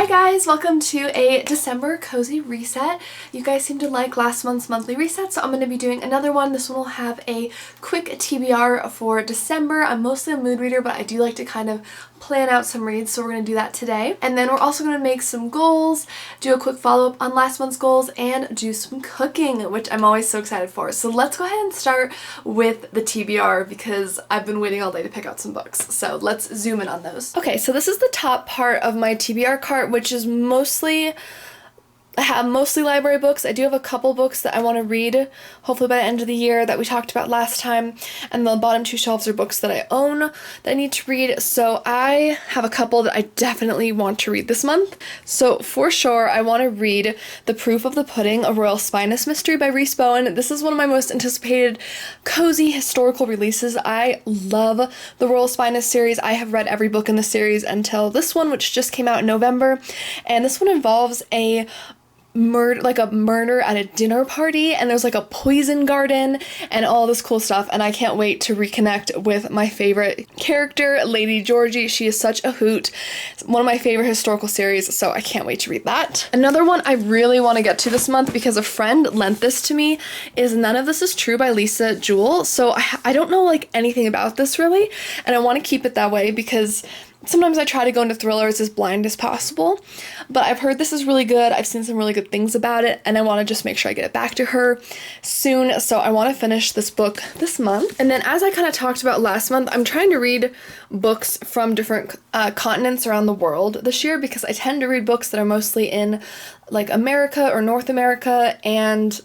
Hi guys, welcome to a December cozy reset. You guys seem to like last month's monthly reset, so I'm going to be doing another one. This one will have a quick TBR for December. I'm mostly a mood reader, but I do like to kind of plan out some reads, so we're going to do that today. And then we're also going to make some goals, do a quick follow-up on last month's goals, and do some cooking, which I'm always so excited for. So let's go ahead and start with the TBR because I've been waiting all day to pick out some books. So let's zoom in on those. Okay, so this is the top part of my TBR cart, which is mostly library books. I do have a couple books that I want to read, hopefully by the end of the year, that we talked about last time, and the bottom two shelves are books that I own that I need to read, so I have a couple that I definitely want to read this month. So for sure, I want to read The Proof of the Pudding, a Royal Spinous Mystery by Rhys Bowen. This is one of my most anticipated cozy historical releases. I love the Royal Spinous series. I have read every book in the series until this one, which just came out in November, and this one involves a murder at a dinner party, and there's like a poison garden and all this cool stuff, and I can't wait to reconnect with my favorite character, Lady Georgie. She is such a hoot. It's one of my favorite historical series, so I can't wait to read that. Another one I really want to get to this month because a friend lent this to me is None of This Is True by Lisa Jewell. So I don't know like anything about this really, and I want to keep it that way because sometimes I try to go into thrillers as blind as possible, but I've heard this is really good. I've seen some really good things about it, and I want to just make sure I get it back to her soon, so I want to finish this book this month. And then, as I kind of talked about last month, I'm trying to read books from different continents around the world this year because I tend to read books that are mostly in like America or North America and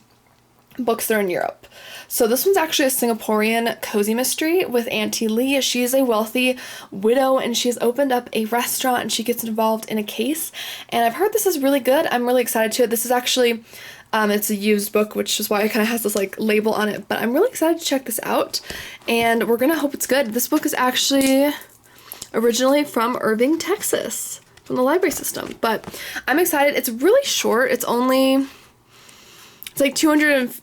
books that are in Europe. So this one's actually a Singaporean cozy mystery with Auntie Lee. She's a wealthy widow and she's opened up a restaurant and she gets involved in a case. And I've heard this is really good. I'm really excited to it. This is actually, it's a used book, which is why it kind of has this like label on it. But I'm really excited to check this out and we're gonna hope it's good. This book is actually originally from Irving, Texas, from the library system. But I'm excited. It's really short. It's like 250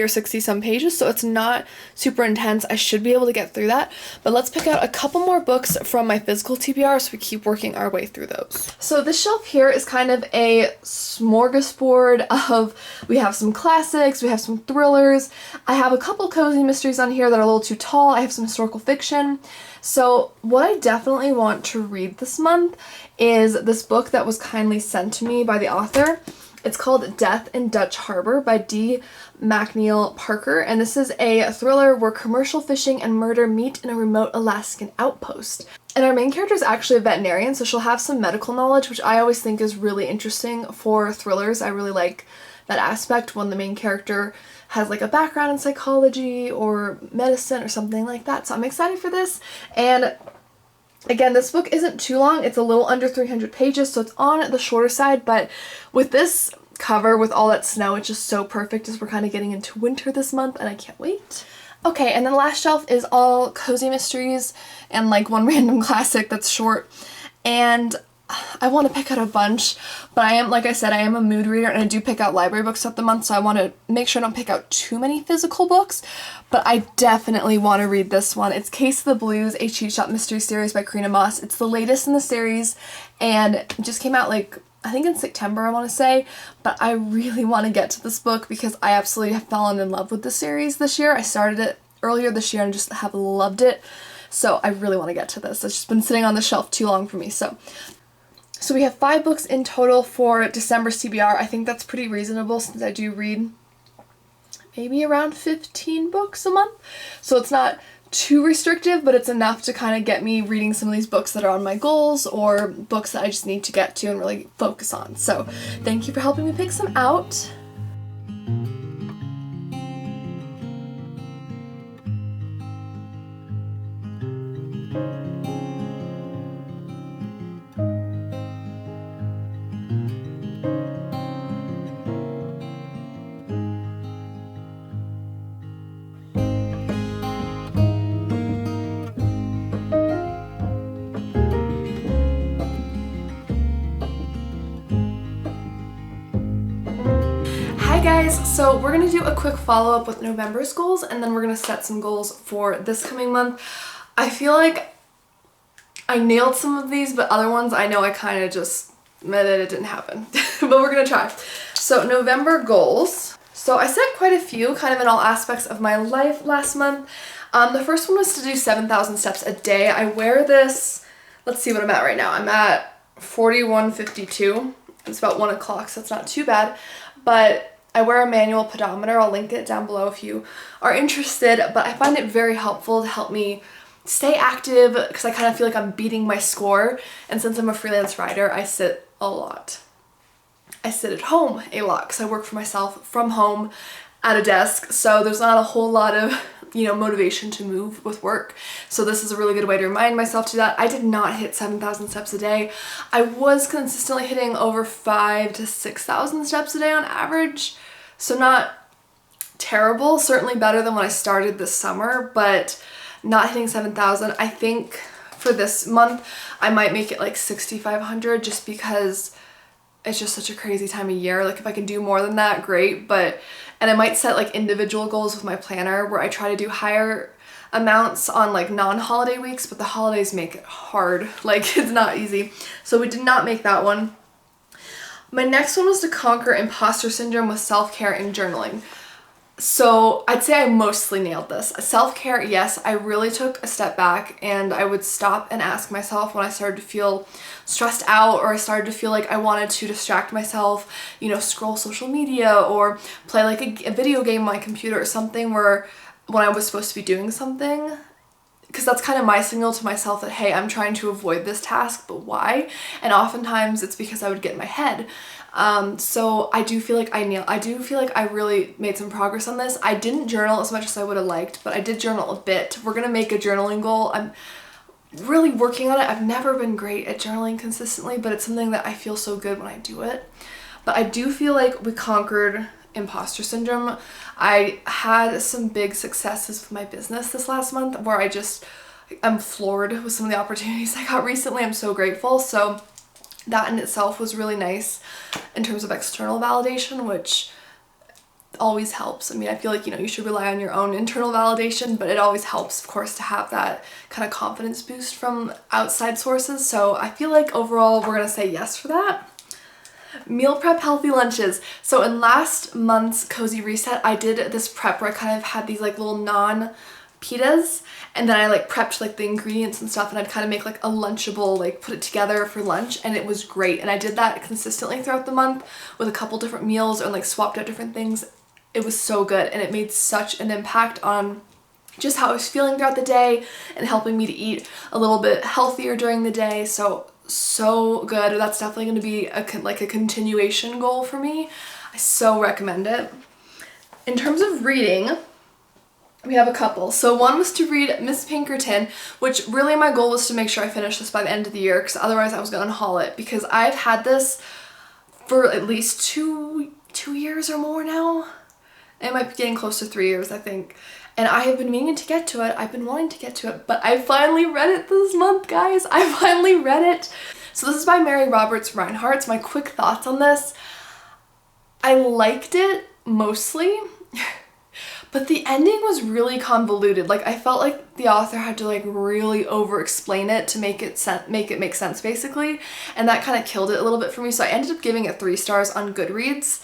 or 60 some pages, so it's not super intense. I should be able to get through that, but let's pick out a couple more books from my physical TBR so we keep working our way through those. So this shelf here is kind of a smorgasbord of, we have some classics, we have some thrillers, I have a couple cozy mysteries on here that are a little too tall, I have some historical fiction. So what I definitely want to read this month is this book that was kindly sent to me by the author. It's called Death in Dutch Harbor by D. McNeill Parker, and this is a thriller where commercial fishing and murder meet in a remote Alaskan outpost. And our main character is actually a veterinarian, so she'll have some medical knowledge, which I always think is really interesting for thrillers. I really like that aspect when the main character has like a background in psychology or medicine or something like that. So I'm excited for this. And again, this book isn't too long. It's a little under 300 pages, so it's on the shorter side, but with this cover, with all that snow, it's just so perfect as we're kind of getting into winter this month, and I can't wait. Okay, and then the last shelf is all cozy mysteries and like one random classic that's short, and I want to pick out a bunch, but I am, like I said, I am a mood reader and I do pick out library books throughout the month, so I want to make sure I don't pick out too many physical books, but I definitely want to read this one. It's Case of the Blues, a cheat shop mystery series by Karina Moss. It's the latest in the series and it just came out like, I think in September, I want to say, but I really want to get to this book because I absolutely have fallen in love with the series this year. I started it earlier this year and just have loved it, so I really want to get to this. It's just been sitting on the shelf too long for me, so we have 5 books in total for December's TBR. I think that's pretty reasonable since I do read maybe around 15 books a month. So it's not too restrictive, but it's enough to kind of get me reading some of these books that are on my goals or books that I just need to get to and really focus on. So thank you for helping me pick some out. Hi guys, so we're going to do a quick follow-up with November's goals and then we're going to set some goals for this coming month. I feel like I nailed some of these, but other ones I know I kind of just it didn't happen, but we're gonna try. So November goals. So I set quite a few kind of in all aspects of my life last month. The first one was to do 7,000 steps a day. I wear this, let's see what I'm at right now. I'm at 41.52. It's about 1 o'clock, so it's not too bad. But I wear a manual pedometer. I'll link it down below if you are interested. But I find it very helpful to help me stay active because I kind of feel like I'm beating my score. And since I'm a freelance writer, I sit a lot. I sit at home a lot because I work for myself from home at a desk. So there's not a whole lot of, you know, motivation to move with work. So this is a really good way to remind myself to do that. I did not hit 7,000 steps a day. I was consistently hitting over 5,000 to 6,000 steps a day on average. So not terrible, certainly better than when I started this summer, but not hitting 7,000. I think for this month, I might make it like 6,500 just because it's just such a crazy time of year. Like if I can do more than that, great. And I might set like individual goals with my planner where I try to do higher amounts on like non-holiday weeks, but the holidays make it hard. Like it's not easy. So we did not make that one. My next one was to conquer imposter syndrome with self-care and journaling. So I'd say I mostly nailed this. Self-care, yes, I really took a step back and I would stop and ask myself when I started to feel stressed out or I started to feel like I wanted to distract myself, you know, scroll social media or play like a video game on my computer or something where when I was supposed to be doing something, because that's kind of my signal to myself that, hey, I'm trying to avoid this task, but why? And oftentimes it's because I would get in my head. So I do feel like I really made some progress on this. I didn't journal as much as I would have liked, but I did journal a bit. We're gonna make a journaling goal. I'm really working on it. I've never been great at journaling consistently, but it's something that I feel so good when I do it. But I do feel like we conquered imposter syndrome. I had some big successes with my business this last month where I'm floored with some of the opportunities I got recently. I'm so grateful. So that in itself was really nice in terms of external validation, which always helps. I mean, I feel like, you know, you should rely on your own internal validation, but it always helps, of course, to have that kind of confidence boost from outside sources. So I feel like overall we're gonna say yes for that. Meal prep healthy lunches. So in last month's Cozy Reset, I did this prep where I kind of had these like little pitas, and then I like prepped like the ingredients and stuff, and I'd kind of make like a lunchable, like put it together for lunch, and it was great. And I did that consistently throughout the month with a couple different meals and like swapped out different things. It was so good, and it made such an impact on just how I was feeling throughout the day and helping me to eat a little bit healthier during the day. So good. That's definitely going to be a continuation goal for me. I so recommend it. In terms of reading, we have a couple. So one was to read Miss Pinkerton, which really my goal was to make sure I finished this by the end of the year, because otherwise I was going to haul it, because I've had this for at least two years or more now. It might be getting close to 3 years, I think. And I have been meaning to get to it. I've been wanting to get to it, but I finally read it this month, guys. I finally read it. So this is by Mary Roberts Reinhardt. My quick thoughts on this. I liked it mostly, but the ending was really convoluted. Like I felt like the author had to like really over-explain it to make it make sense basically, and that kind of killed it a little bit for me. So I ended up giving it 3 stars on Goodreads,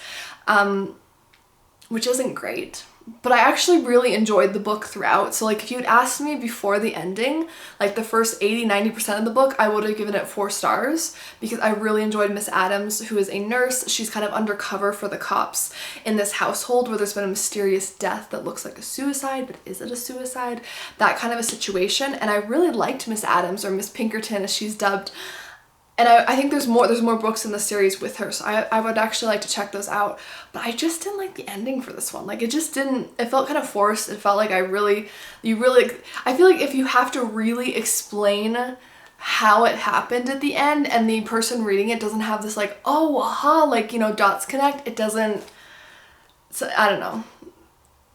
which isn't great. But I actually really enjoyed the book throughout. So like if you had asked me before the ending, like the first 80-90% of the book, I would have given it 4 stars because I really enjoyed Miss Adams, who is a nurse. She's kind of undercover for the cops in this household where there's been a mysterious death that looks like a suicide, but is it a suicide? That kind of a situation. And I really liked Miss Adams, or Miss Pinkerton as she's dubbed. And I think there's more books in the series with her, so I would actually like to check those out. But I just didn't like the ending for this one. Like it felt kind of forced. It felt like I feel like if you have to really explain how it happened at the end and the person reading it doesn't have this like, oh, aha, like, you know, dots connect, it doesn't, so I don't know.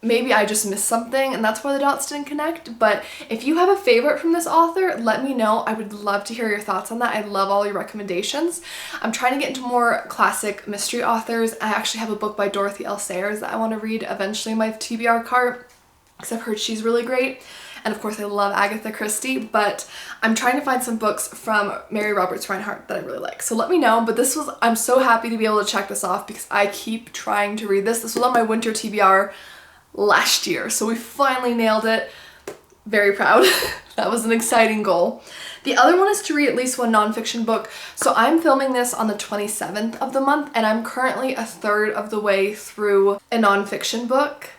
Maybe I just missed something and that's why the dots didn't connect. But if you have a favorite from this author, let me know. I would love to hear your thoughts on that. I love all your recommendations. I'm trying to get into more classic mystery authors. I actually have a book by Dorothy L. Sayers that I want to read eventually in my TBR cart because I've heard she's really great. and of course I love Agatha Christie, but I'm trying to find some books from Mary Roberts Reinhardt that I really like. So let me know, but I'm so happy to be able to check this off because I keep trying to read this. This was on my winter TBR last year, so we finally nailed it. Very proud. That was an exciting goal. The other one is to read at least one nonfiction book. So I'm filming this on the 27th of the month, and I'm currently a third of the way through a nonfiction book.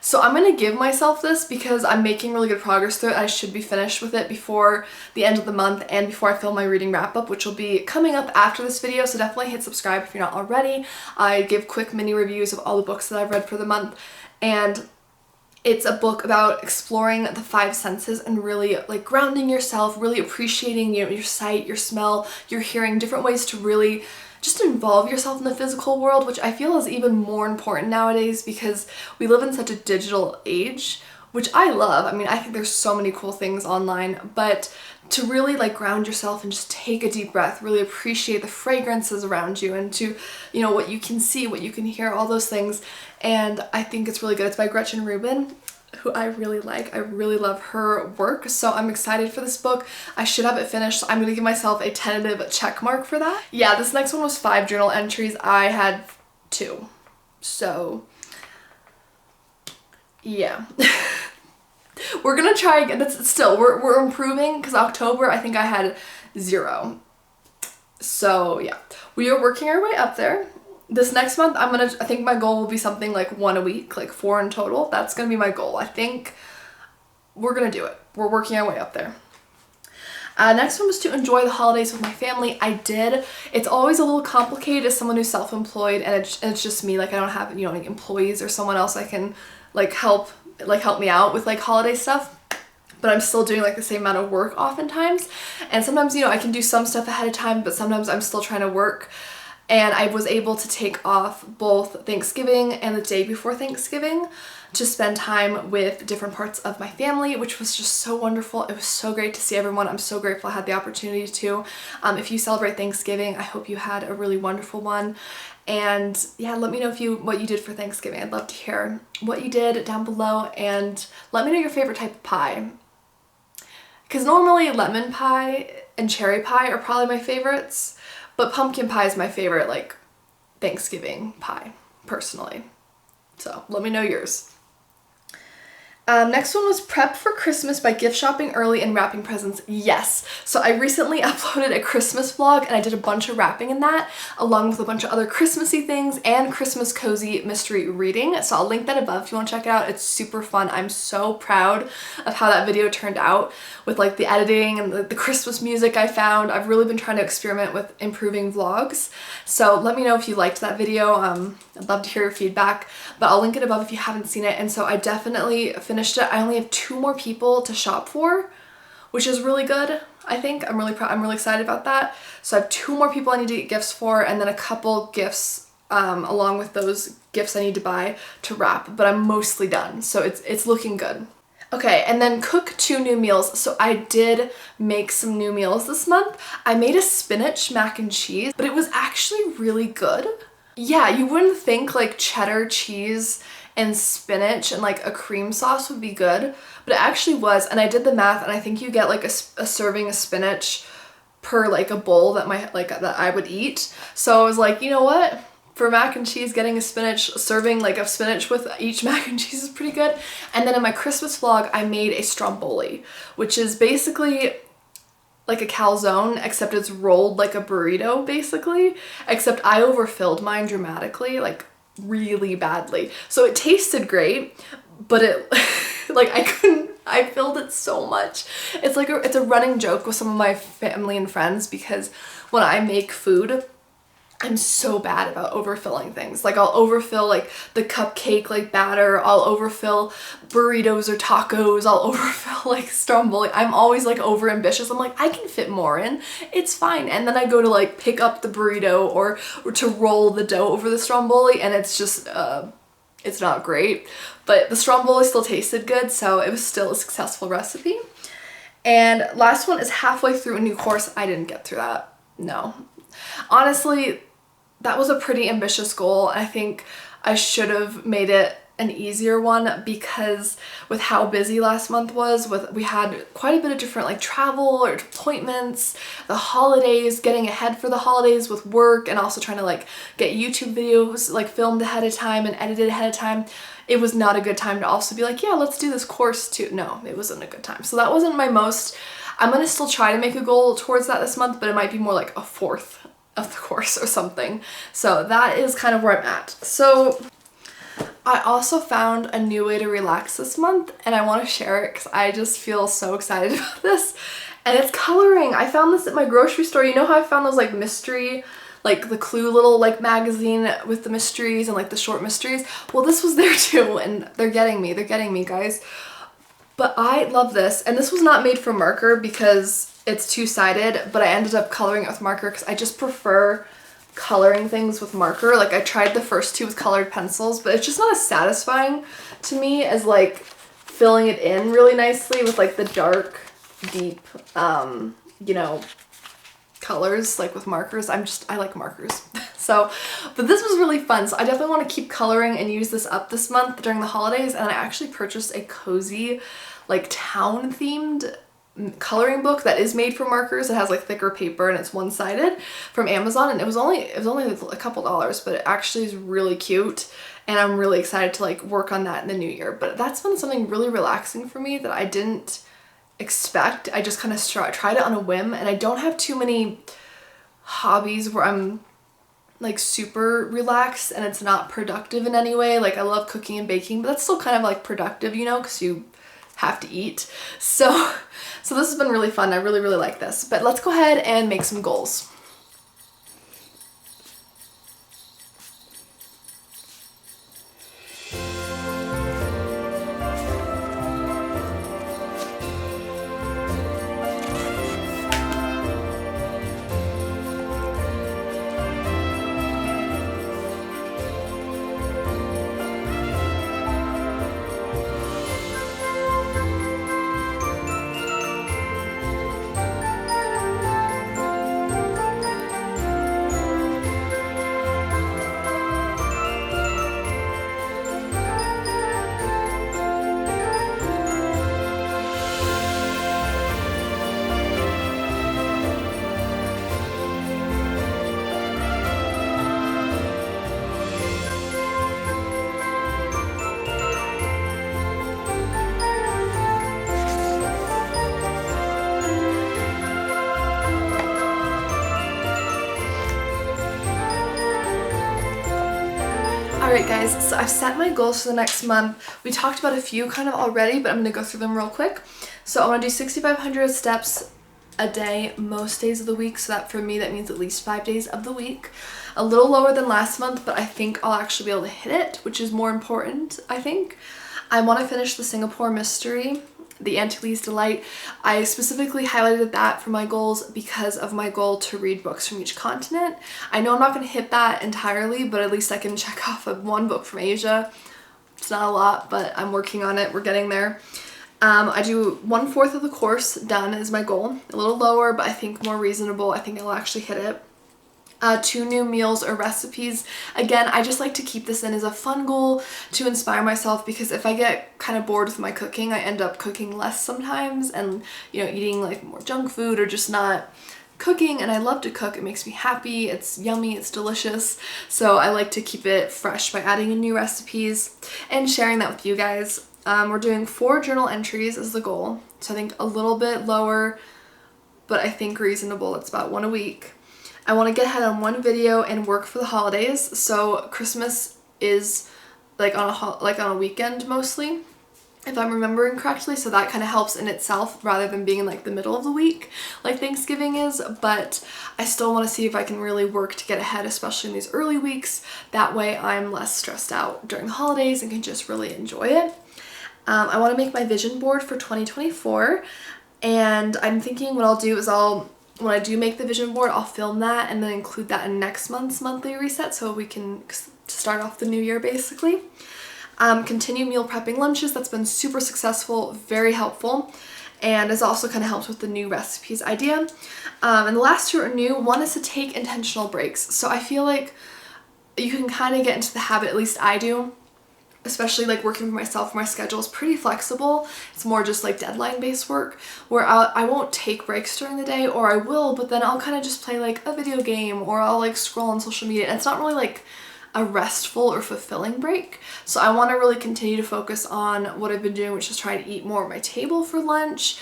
So I'm going to give myself this because I'm making really good progress through it. I should be finished with it before the end of the month and before I film my reading wrap up, which will be coming up after this video. So definitely hit subscribe if you're not already. I give quick mini reviews of all the books that I've read for the month, and it's a book about exploring the five senses and really like grounding yourself, really appreciating, you know, your sight, your smell, your hearing, different ways to really just involve yourself in the physical world, which I feel is even more important nowadays because we live in such a digital age, which I love. I mean, I think there's so many cool things online, but to really like ground yourself and just take a deep breath, really appreciate the fragrances around you and to, you know, what you can see, what you can hear, all those things. And I think it's really good. It's by Gretchen Rubin, who I really like. I really love her work, so I'm excited for this book. I should have it finished, so I'm gonna give myself a tentative check mark for that. Yeah, this next one was 5 journal entries. I had 2. So yeah. We're gonna try again. That's still, we're improving because October I think I had 0. So yeah, we are working our way up there. This next month I think my goal will be something like 1 a week, like 4 in total. That's gonna be my goal. I think we're gonna do it. We're working our way up there. Next one was to enjoy the holidays with my family. I did. It's always a little complicated as someone who's self-employed, and it's just me. Like I don't have, you know, like employees or someone else I can like help me out with like holiday stuff. But I'm still doing like the same amount of work oftentimes. And sometimes, you know, I can do some stuff ahead of time, but sometimes I'm still trying to work. And I was able to take off both Thanksgiving and the day before Thanksgiving to spend time with different parts of my family, which was just so wonderful. It was so great to see everyone. I'm so grateful I had the opportunity to. If you celebrate Thanksgiving, I hope you had a really wonderful one. And yeah, let me know what you did for Thanksgiving. I'd love to hear what you did down below, and let me know your favorite type of pie. Because normally lemon pie and cherry pie are probably my favorites, but pumpkin pie is my favorite like Thanksgiving pie, personally. So let me know yours. Next one was prep for Christmas by gift shopping early and wrapping presents. Yes. So I recently uploaded a Christmas vlog and I did a bunch of wrapping in that, along with a bunch of other Christmassy things and Christmas cozy mystery reading. So I'll link that above if you want to check it out. It's super fun. I'm so proud of how that video turned out with like the editing and the Christmas music I found. I've really been trying to experiment with improving vlogs. So let me know if you liked that video. I'd love to hear your feedback, but I'll link it above if you haven't seen it. And so I definitely finished it. I only have 2 more people to shop for, which is really good. I think I'm really proud. I'm really excited about that. So I have 2 more people I need to get gifts for, and then a couple gifts along with those gifts I need to buy to wrap, but I'm mostly done. So it's looking good. Okay, and then cook 2 new meals. So I did make some new meals this month. I made a spinach mac and cheese, but it was actually really good. Yeah, you wouldn't think like cheddar cheese and spinach and like a cream sauce would be good, but it actually was. And I did the math, and I think you get like a serving of spinach per like a bowl that I would eat. So I was like, you know what? For mac and cheese, getting a serving like of spinach with each mac and cheese is pretty good. And then in my Christmas vlog, I made a stromboli, which is basically like a calzone, except it's rolled like a burrito basically, except I overfilled mine dramatically, like really badly. So it tasted great, but it like I filled it so much. It's like it's a running joke with some of my family and friends because when I make food, I'm so bad about overfilling things. Like I'll overfill like the cupcake like batter, I'll overfill burritos or tacos, I'll overfill like stromboli. I'm always like over ambitious. I'm like, I can fit more in, it's fine. And then I go to like pick up the burrito or to roll the dough over the stromboli, and it's just it's not great. But the stromboli still tasted good, so it was still a successful recipe. And last one is halfway through a new course. I didn't get through that. No. Honestly, that was a pretty ambitious goal. I think I should have made it an easier one because with how busy last month was, we had quite a bit of different like travel or appointments, the holidays, getting ahead for the holidays with work, and also trying to like get YouTube videos like filmed ahead of time and edited ahead of time. It was not a good time to also be like, yeah, let's do this course too. No, it wasn't a good time. So that wasn't my most. I'm gonna still try to make a goal towards that this month, but it might be more like a fourth of the course or something. So that is kind of where I'm at. So I also found a new way to relax this month, and I want to share it because I just feel so excited about this. And it's coloring. I found this at my grocery store. You know how I found those like mystery, like the Clue little like magazine with the mysteries and like the short mysteries? Well, this was there too, and they're getting me. They're getting me, guys. But I love this, and this was not made for marker because it's two-sided, but I ended up coloring it with marker because I just prefer coloring things with marker. Like I tried the first two with colored pencils, but it's just not as satisfying to me as like filling it in really nicely with like the dark, deep, you know, colors like with markers. I like markers. So, but this was really fun. So I definitely want to keep coloring and use this up this month during the holidays. And I actually purchased a cozy, like town themed coloring book that is made for markers. It has like thicker paper and it's one-sided from Amazon, and it was only a couple dollars, but it actually is really cute, and I'm really excited to like work on that in the new year. But that's been something really relaxing for me that I didn't expect. I just kind of tried it on a whim, and I don't have too many hobbies where I'm like super relaxed and it's not productive in any way. Like I love cooking and baking, but that's still kind of like productive, you know, because you have to eat. So this has been really fun. I really like this. But let's go ahead and make some goals. Alright guys, so I've set my goals for the next month. We talked about a few kind of already, but I'm going to go through them real quick. So I want to do 6,500 steps a day most days of the week, so that for me that means at least 5 days of the week. A little lower than last month, but I think I'll actually be able to hit it, which is more important, I think. I want to finish the Singapore Mystery, the Antilles Delight. I specifically highlighted that for my goals because of my goal to read books from each continent. I know I'm not going to hit that entirely, but at least I can check off one book from Asia. It's not a lot, but I'm working on it. We're getting there. I do 1/4 of the course done is my goal. A little lower, but I think more reasonable. I think I'll actually hit it. 2 new meals or recipes. Again, I just like to keep this in as a fun goal to inspire myself, because if I get kind of bored with my cooking, I end up cooking less sometimes and, you know, eating like more junk food or just not cooking. And I love to cook. It makes me happy. It's yummy. It's delicious. So I like to keep it fresh by adding in new recipes and sharing that with you guys. We're doing 4 journal entries as the goal. So I think a little bit lower, but I think reasonable. It's about 1 a week. I want to get ahead on 1 video and work for the holidays. So Christmas is like on a weekend mostly, if I'm remembering correctly. So that kind of helps in itself rather than being in like the middle of the week like Thanksgiving is. But I still want to see if I can really work to get ahead, especially in these early weeks. That way I'm less stressed out during the holidays and can just really enjoy it. I want to make my vision board for 2024. And I'm thinking what I'll do is when I do make the vision board, I'll film that and then include that in next month's monthly reset so we can start off the new year basically. Continue meal prepping lunches. That's been super successful, very helpful, and has also kind of helped with the new recipes idea. And the last 2 are new. 1 is to take intentional breaks. So I feel like you can kind of get into the habit, at least I do, especially like working for myself, my schedule is pretty flexible. It's more just like deadline based work where I won't take breaks during the day, or I will, but then I'll kind of just play like a video game, or I'll like scroll on social media, and it's not really like a restful or fulfilling break. So I want to really continue to focus on what I've been doing, which is trying to eat more at my table for lunch,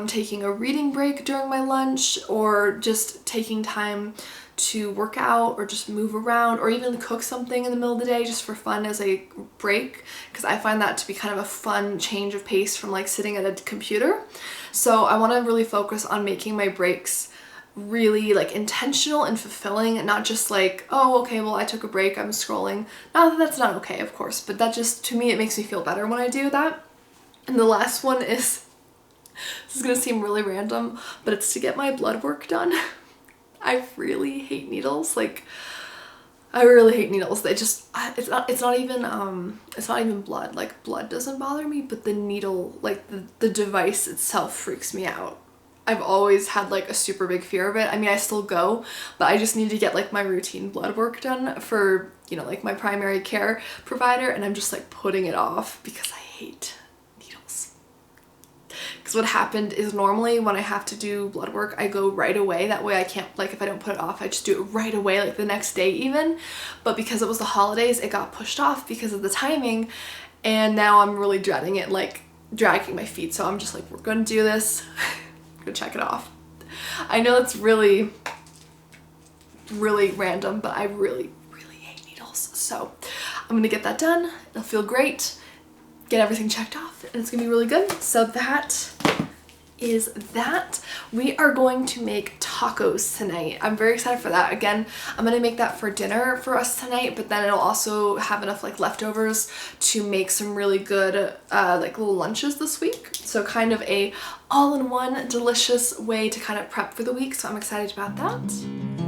taking a reading break during my lunch, or just taking time to work out or just move around, or even cook something in the middle of the day just for fun as a break, because I find that to be kind of a fun change of pace from like sitting at a computer. So I want to really focus on making my breaks really like intentional and fulfilling, and not just like, oh okay, well I took a break, I'm scrolling. Not that that's not okay, of course, but that just, to me, it makes me feel better when I do that. And the last one is, this is gonna seem really random, but it's to get my blood work done. I really hate needles. Like, I really hate needles. They just, it's not even blood. Like, blood doesn't bother me, but the needle, like the device itself freaks me out. I've always had like a super big fear of it. I mean, I still go, but I just need to get like my routine blood work done for, you know, like my primary care provider, and I'm just like putting it off because I hate needles. Because what happened is, normally when I have to do blood work, I go right away. That way I can't, like, if I don't put it off, I just do it right away, like the next day even. But because it was the holidays, it got pushed off because of the timing, and now I'm really dreading it, like dragging my feet. So I'm just like, we're gonna do this. Go check it off. I know it's really random, but I really hate needles. So I'm gonna get that done. It'll feel great, get everything checked off, and it's gonna be really good. So that is that. We are going to make tacos tonight. I'm very excited for that. Again, I'm gonna make that for dinner for us tonight, but then it'll also have enough like leftovers to make some really good like little lunches this week. So kind of a all-in-one delicious way to kind of prep for the week. So I'm excited about that.